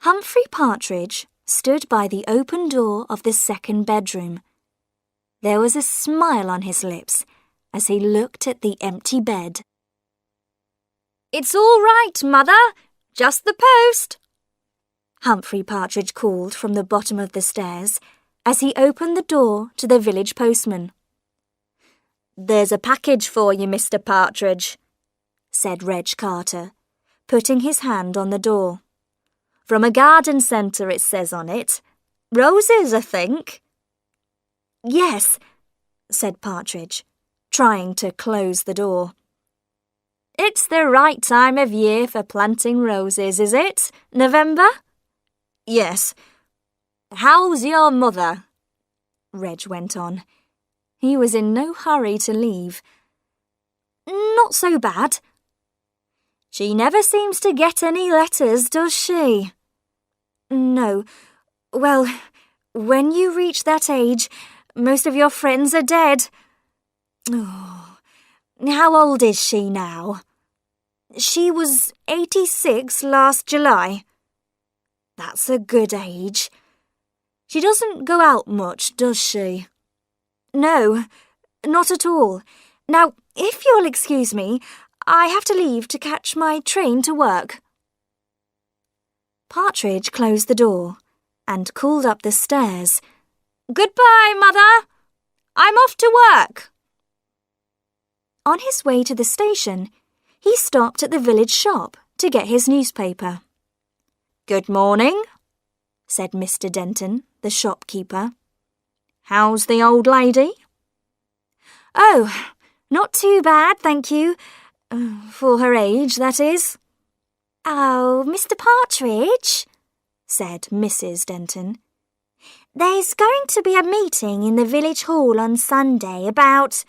Humphrey Partridge stood by the open door of the second bedroom. There was a smile on his lips as he looked at the empty bed. "It's all right, Mother. Just the post," Humphrey Partridge called from the bottom of the stairs as he opened the door to the village postman. "There's a package for you, Mr. Partridge," said Reg Carter, putting his hand on the door. "From a garden centre, it says on it. Roses, I think." "Yes," said Partridge, trying to close the door. "It's the right time of year for planting roses, is it? November?" "Yes. How's your mother?" Reg went on. He was in no hurry to leave. "Not so bad." "She never seems to get any letters, does she?" "No. Well, when you reach that age, most of your friends are dead." "Oh, how old is she now?" "She was 86 last July." "That's a good age. She doesn't go out much, does she?" "No, not at all. Now, if you'll excuse me, I have to leave to catch my train to work." Partridge closed the door and called up the stairs. "Goodbye, Mother. I'm off to work." On his way to the station, he stopped at the village shop to get his newspaper. "Good morning," said Mr. Denton, the shopkeeper. "How's the old lady?" "Oh, not too bad, thank you. For her age, that is." "Oh, Mr. Partridge," said Mrs. Denton. "There's going to be a meeting in the village hall on Sunday about—"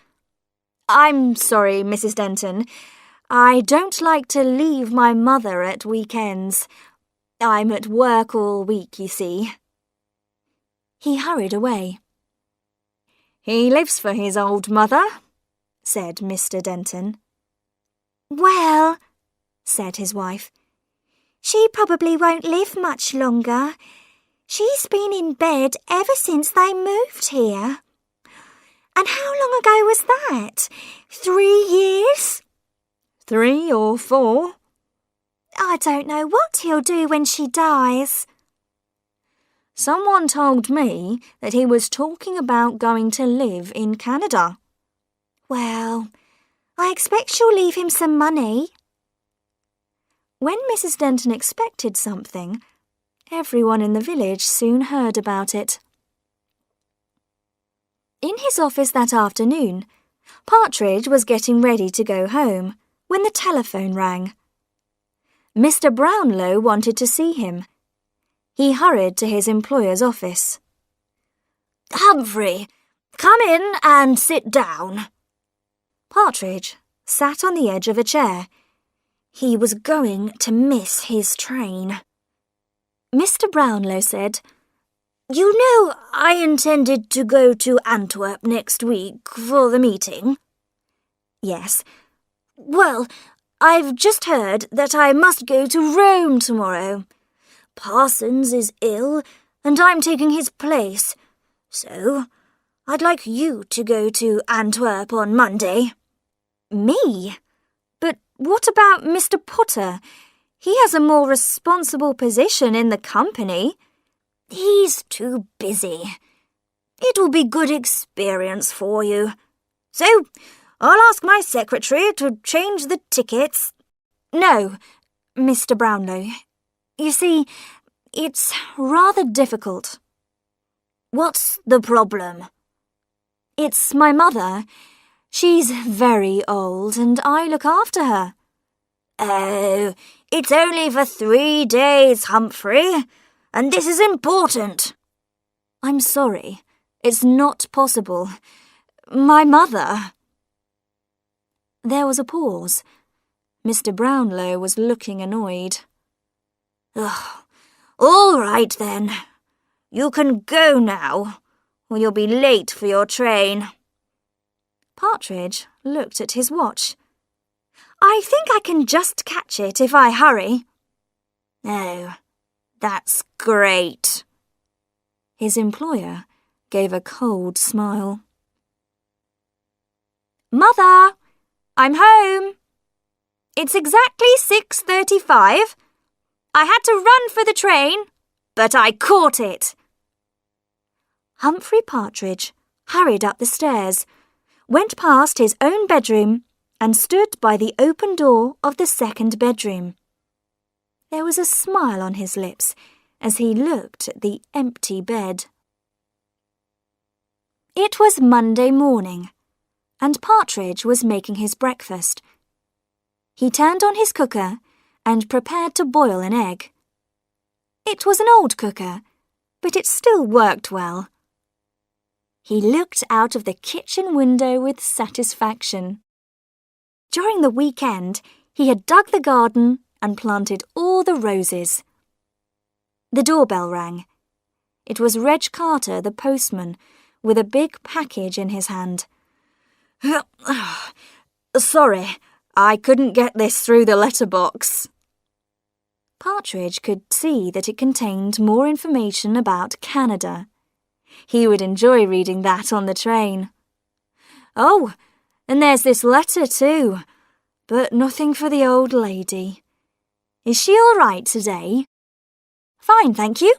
"I'm sorry, Mrs. Denton. I don't like to leave my mother at weekends. I'm at work all week, you see." He hurried away. "He lives for his old mother," said Mr. Denton. "Well," said his wife, "she probably won't live much longer. She's been in bed ever since they moved here. And how long ago was that? 3 years?" 3 or 4. "I don't know what he'll do when she dies." Someone told me that he was talking about going to live in Canada. "Well, I expect she'll leave him some money." When Mrs. Denton expected something, everyone in the village soon heard about it. In his office that afternoon, Partridge was getting ready to go home when the telephone rang. Mr. Brownlow wanted to see him. He hurried to his employer's office. "Humphrey, come in and sit down." Partridge sat on the edge of a chair. He was going to miss his train. Mr. Brownlow said, "You know I intended to go to Antwerp next week for the meeting." "Yes." "Well, I've just heard that I must go to Rome tomorrow. Parsons is ill, and I'm taking his place. So I'd like you to go to Antwerp on Monday." "Me? But what about Mr. Potter? He has a more responsible position in the company." "He's too busy. It will be good experience for you. So I'll ask my secretary to change the tickets." "No, Mr. Brownlow. You see, it's rather difficult." "What's the problem?" "It's my mother. She's very old and I look after her." "Oh, it's only for 3 days, Humphrey, and this is important." "I'm sorry. It's not possible. My mother—" There was a pause. Mr. Brownlow was looking annoyed. "Ugh, all right then. You can go now, or you'll be late for your train." Partridge looked at his watch. "I think I can just catch it if I hurry." "No, That's great. His employer gave a cold smile. Mother, I'm home. It's exactly 6:35. I had to run for the train, but I caught it. Humphrey Partridge hurried up the stairs, went past his own bedroom, and stood by the open door of the second bedroom. There was a smile on his lips as he looked at the empty bed. It was Monday morning, and Partridge was making his breakfast. He turned on his cooker and prepared to boil an egg. It was an old cooker, but it still worked well. He looked out of the kitchen window with satisfaction. During the weekend, he had dug the garden and planted all the roses. The doorbell rang. It was Reg Carter, the postman, with a big package in his hand. Sorry, I couldn't get this through the letterbox. Partridge could see that it contained more information about Canada. He would enjoy reading that on the train. Oh, and there's this letter too, but nothing for the old lady. Is she all right today? Fine, thank you.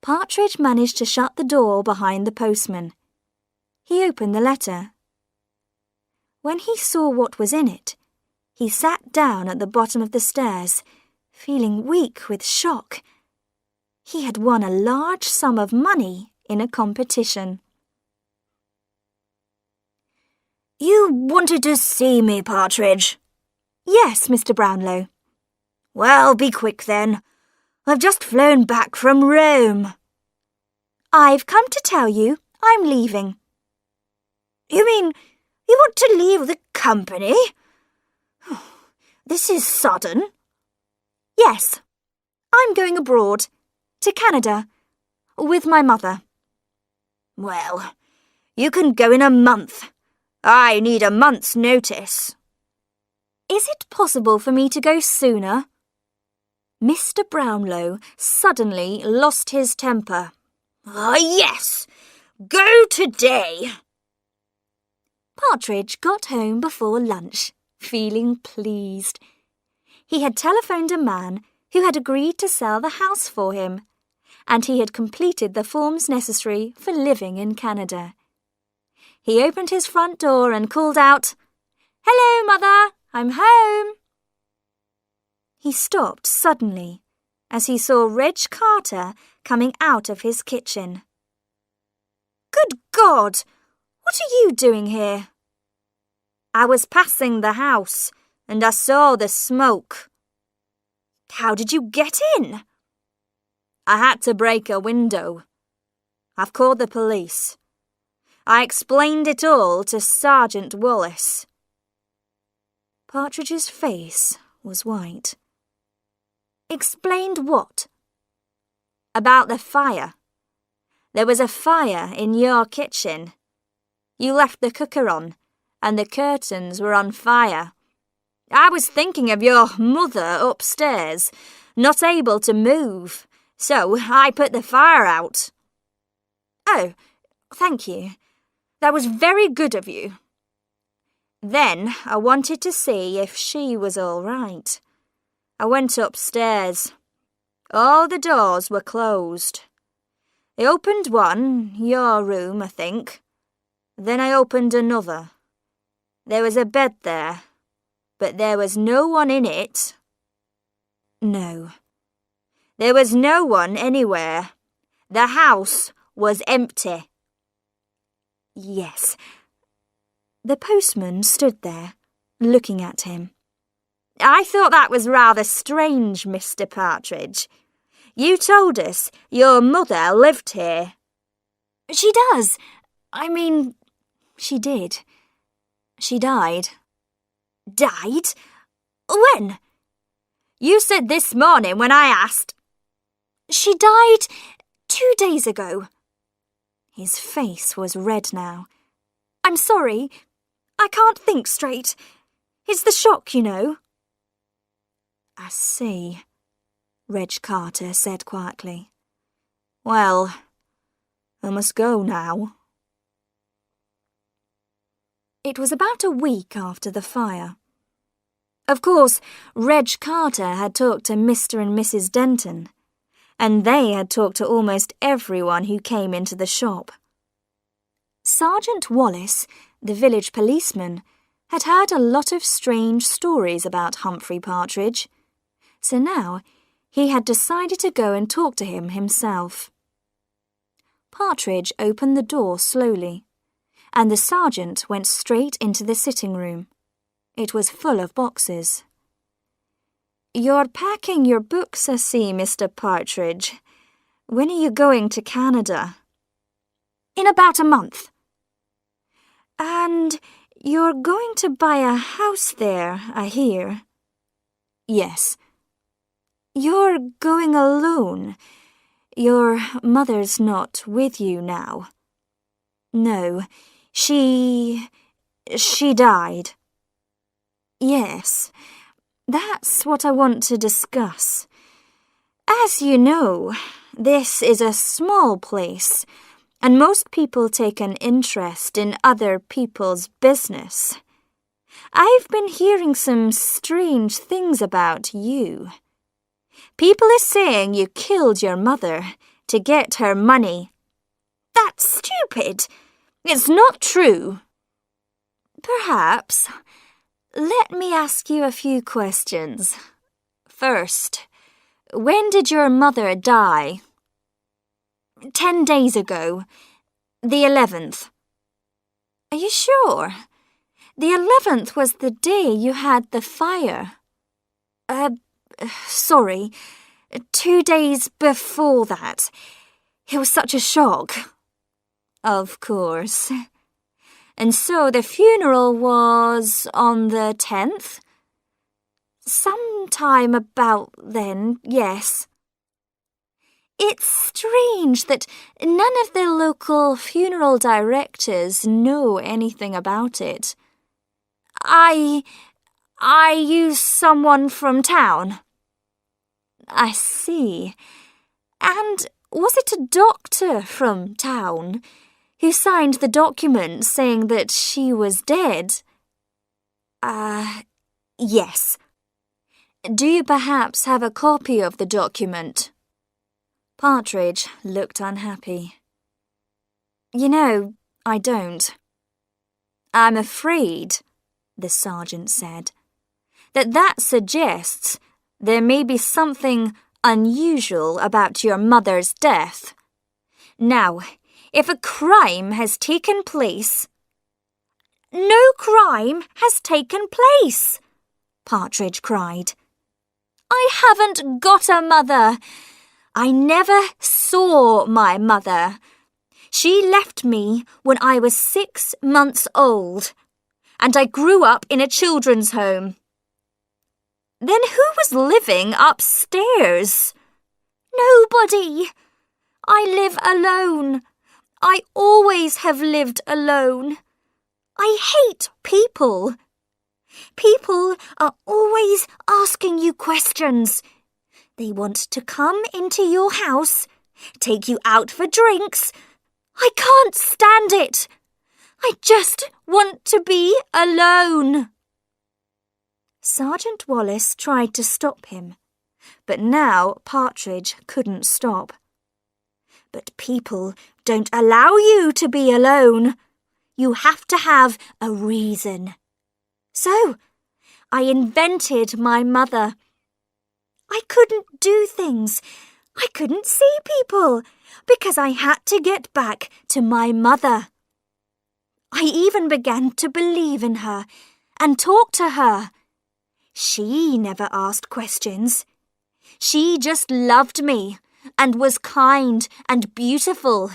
Partridge managed to shut the door behind the postman. He opened the letter. When he saw what was in it, he sat down at the bottom of the stairs, feeling weak with shock. He had won a large sum of money in a competition. You wanted to see me, Partridge? Yes, Mr. Brownlow. Well, be quick then. I've just flown back from Rome. I've come to tell you I'm leaving. You mean you want to leave the company? This is sudden. Yes, I'm going abroad, to Canada, with my mother. Well, you can go in a month. I need a month's notice. Is it possible for me to go sooner? Mr. Brownlow suddenly lost his temper. Yes, go today. Partridge got home before lunch, feeling pleased. He had telephoned a man who had agreed to sell the house for him, and he had completed the forms necessary for living in Canada. He opened his front door and called out, "Hello, Mother, I'm home." He stopped suddenly as he saw Reg Carter coming out of his kitchen. "Good God! What are you doing here?" "I was passing the house and I saw the smoke." "How did you get in?" "I had to break a window. I've called the police. I explained it all to Sergeant Wallace." Partridge's face was white. "Explained what?" "About the fire. There was a fire in your kitchen. You left the cooker on, and the curtains were on fire. I was thinking of your mother upstairs, not able to move, so I put the fire out." "Oh, thank you. That was very good of you." "Then I wanted to see if she was all right. I went upstairs. All the doors were closed. I opened one, your room, I think. Then I opened another. There was a bed there, but there was no one in it." "No." "There was no one anywhere. The house was empty." "Yes." The postman stood there, looking at him. "I thought that was rather strange, Mr. Partridge. You told us your mother lived here." "She does. She did. She died." "Died? When?" "You said this morning when I asked." "She died 2 days ago." His face was red now. "I'm sorry. I can't think straight. It's the shock, you know." "I see." Reg Carter said quietly. Well, I must go now. It was about a week after the fire. Of course, Reg Carter had talked to Mr. and Mrs. Denton, and they had talked to almost everyone who came into the shop. Sergeant Wallace, the village policeman, had heard a lot of strange stories about Humphrey Partridge, so now he had decided to go and talk to him himself. Partridge opened the door slowly, and the sergeant went straight into the sitting room. It was full of boxes. You're packing your books, I see, Mr. Partridge. When are you going to Canada? In about a month. And you're going to buy a house there, I hear. Yes. You're going alone. Your mother's not with you now. No, she died. Yes, that's what I want to discuss. As you know, this is a small place, and most people take an interest in other people's business. I've been hearing some strange things about you. People are saying you killed your mother to get her money. That's stupid. It's not true. Perhaps. Let me ask you a few questions. First, when did your mother die? 10 days ago. The 11th. Are you sure? The 11th was the day you had the fire. Sorry. 2 days before that. It was such a shock. Of course. And so the funeral was on the 10th? Sometime about then, yes. It's strange that none of the local funeral directors know anything about it. I use someone from town. I see. And was it a doctor from town who signed the document saying that she was dead? Yes. Do you perhaps have a copy of the document? Partridge looked unhappy. You know, I don't. I'm afraid, the sergeant said, that suggests there may be something unusual about your mother's death. Now, if a crime has taken place... No crime has taken place, Partridge cried. I haven't got a mother. I never saw my mother. She left me when I was 6 months old, and I grew up in a children's home. Then who was living upstairs? Nobody. I live alone. I always have lived alone. I hate people. People are always asking you questions. They want to come into your house, take you out for drinks. I can't stand it. I just want to be alone. Sergeant Wallace tried to stop him, but now Partridge couldn't stop. But people don't allow you to be alone. You have to have a reason. So, I invented my mother. I couldn't do things. I couldn't see people because I had to get back to my mother. I even began to believe in her and talk to her. She never asked questions. She just loved me and was kind and beautiful.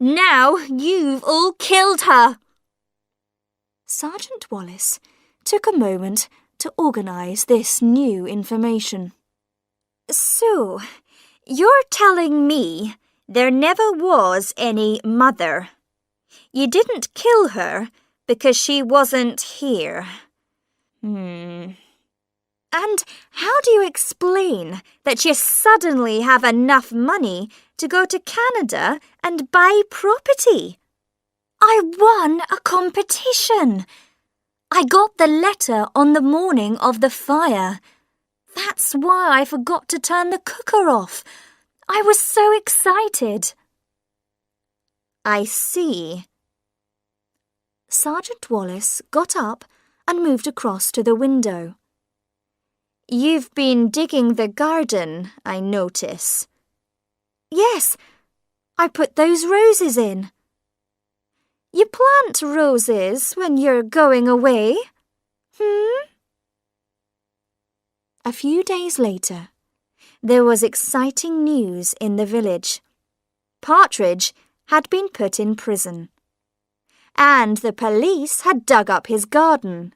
Now you've all killed her. Sergeant Wallace took a moment to organise this new information. So, you're telling me there never was any mother. You didn't kill her because she wasn't here. And how do you explain that you suddenly have enough money to go to Canada and buy property? I won a competition. I got the letter on the morning of the fire. That's why I forgot to turn the cooker off. I was so excited. I see. Sergeant Wallace got up and moved across to the window. You've been digging the garden, I notice. Yes, I put those roses in. You plant roses when you're going away, A few days later, there was exciting news in the village. Partridge had been put in prison, and the police had dug up his garden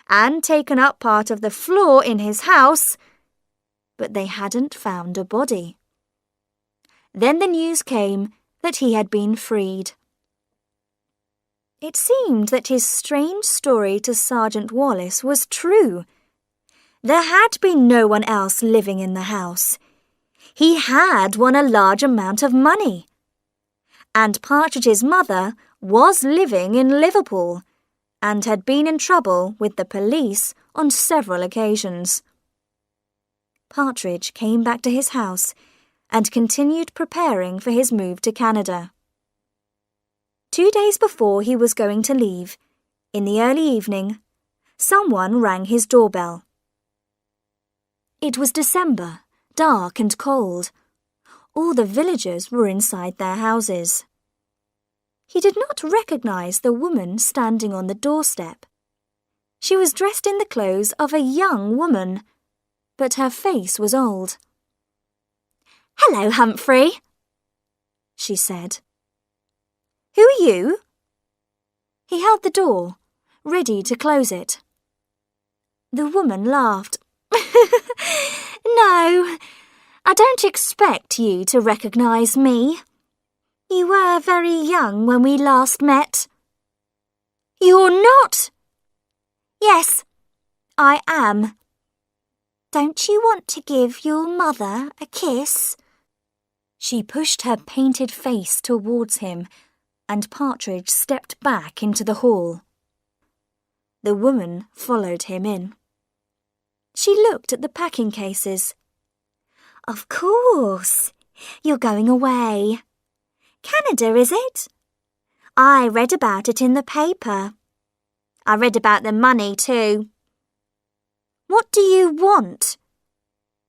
and taken up part of the floor in his house, but they hadn't found a body. Then the news came that he had been freed. It seemed that his strange story to Sergeant Wallace was true. There had been no one else living in the house. He had won a large amount of money. And Partridge's mother was living in Liverpool and had been in trouble with the police on several occasions. Partridge came back to his house and continued preparing for his move to Canada. 2 days before he was going to leave, in the early evening, someone rang his doorbell. It was December, dark and cold. All the villagers were inside their houses. He did not recognize the woman standing on the doorstep. She was dressed in the clothes of a young woman, but her face was old. "Hello, Humphrey," she said. "Who are you?" He held the door, ready to close it. The woman laughed. "No, I don't expect you to recognize me. You were very young when we last met." "You're not?" "Yes, I am." "Don't you want to give your mother a kiss?" She pushed her painted face towards him, and Partridge stepped back into the hall. The woman followed him in. She looked at the packing cases. "Of course, you're going away. Canada, is it? I read about it in the paper. I read about the money too." "What do you want?"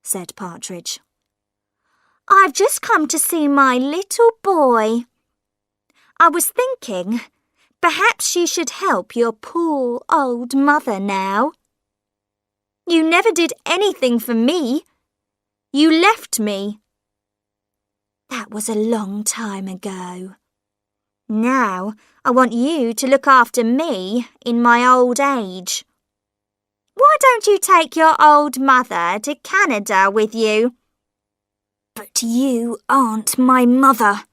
said Partridge. "I've just come to see my little boy. I was thinking, perhaps you should help your poor old mother now. You never did anything for me. You left me. That was a long time ago. Now I want you to look after me in my old age. Why don't you take your old mother to Canada with you?" "But you aren't my mother,"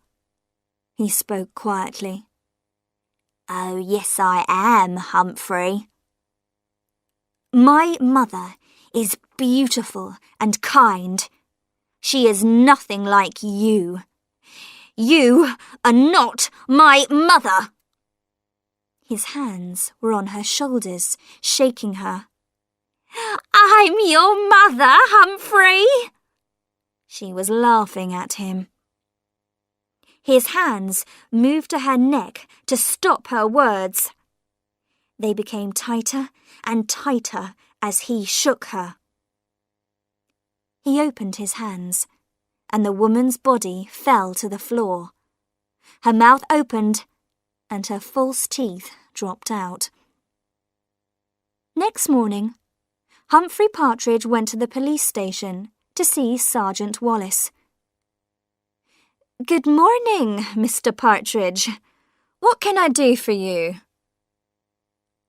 he spoke quietly. "Oh, yes, I am, Humphrey. My mother is beautiful and kind. She is nothing like you. You are not my mother." His hands were on her shoulders, shaking her. "I'm your mother, Humphrey." She was laughing at him. His hands moved to her neck to stop her words. They became tighter and tighter as he shook her. He opened his hands, and the woman's body fell to the floor. Her mouth opened, and her false teeth dropped out. Next morning, Humphrey Partridge went to the police station to see Sergeant Wallace. "Good morning, Mr. Partridge. What can I do for you?"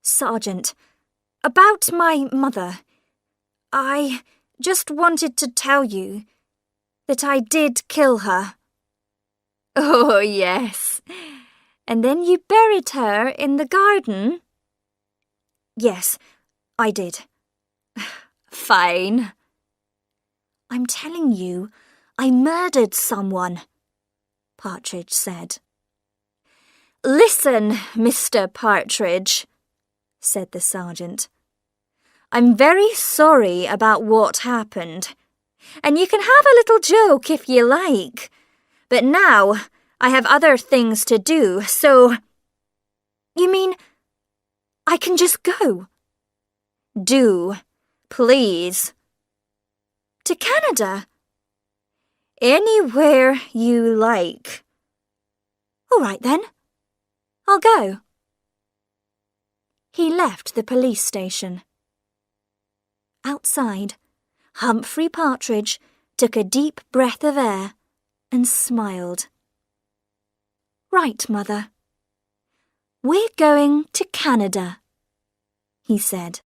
"Sergeant, about my mother. I just wanted to tell you that I did kill her." "Oh, yes. And then you buried her in the garden?" "Yes, I did. Fine. I'm telling you, I murdered someone, Partridge said. Listen, Mr. Partridge, said the sergeant. I'm very sorry about what happened, and you can have a little joke if you like. But now I have other things to do, so... You mean I can just go? Do, please. To Canada? Anywhere you like. All right then. I'll go. He left the police station. Outside, Humphrey Partridge took a deep breath of air and smiled. Right, Mother. We're going to Canada, he said.